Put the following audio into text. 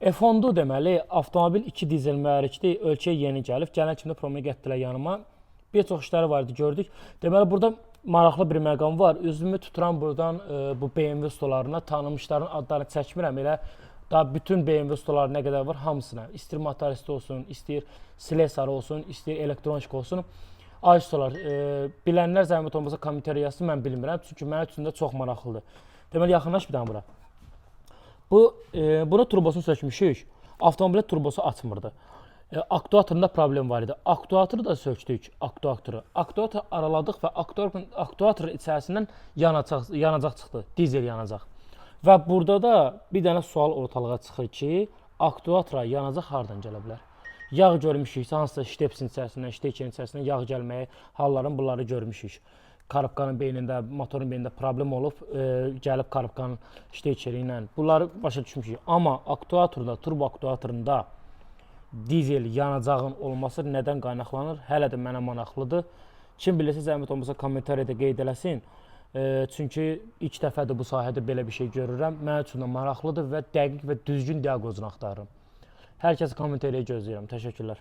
F10-dur deməli, avtomobil 2 dizel mühərrikli, ölkəyə yeni gəlib. Gələn kimi də promo gətirdilər yanıma. Bir çox işləri var idi, gördük. Deməli, burada maraqlı bir məqam var. Üzümü tuturam buradan bu BMW stolarına, tanınmışların adlarını çəkmirəm. Elə daha bütün BMW stoları nə qədər var, hamısına. İstəyir motorist olsun, istəyir slesar olsun, istəyir elektronik olsun. Ay stolar, bilənlər zəhmət olmasa kommentariya yazsın, mən bilmirəm. Çünki mənim üçün də çox maraqlıdır. Deməli, yaxınlaş bir dənə bura. Bunun turbosunu sökmüşük. Avtomobilin turbosu açmırdı. Aktuatorunda problem var idi. Aktuatoru da söktük, aktuatoru. Aktuatoru araladıq və aktuatorun içərisindən yanacaq çıxdı, dizel yanacaq. Və burada da bir dənə sual ortalığa çıxır ki, aktuatora yanacaq hardan gələ bilər? Yağ görmüşük, hansısa ştepsin içərisindən, ştekerin içərisindən yağ gəlməyi halların bunları görmüşük. Karabkanın beynində, motorun beynində problem olub, gəlib karabkanın ştekeri ilə. Bunları başa düşmüşük. Amma aktuatorda, turbo aktuatorunda dizel yanacağın olması nədən qaynaqlanır? Hələ də mənə maraqlıdır. Kim bilirsə, zəhmət olmasa kommentariyada qeyd eləsin. Çünki ilk dəfədir bu sahədə belə bir şey görürəm. Mənim üçün də maraqlıdır və dəqiq və düzgün diaqnozunu axtarıram. Hər kəsi kommentariyaya gözləyirəm. Təşəkkürlər.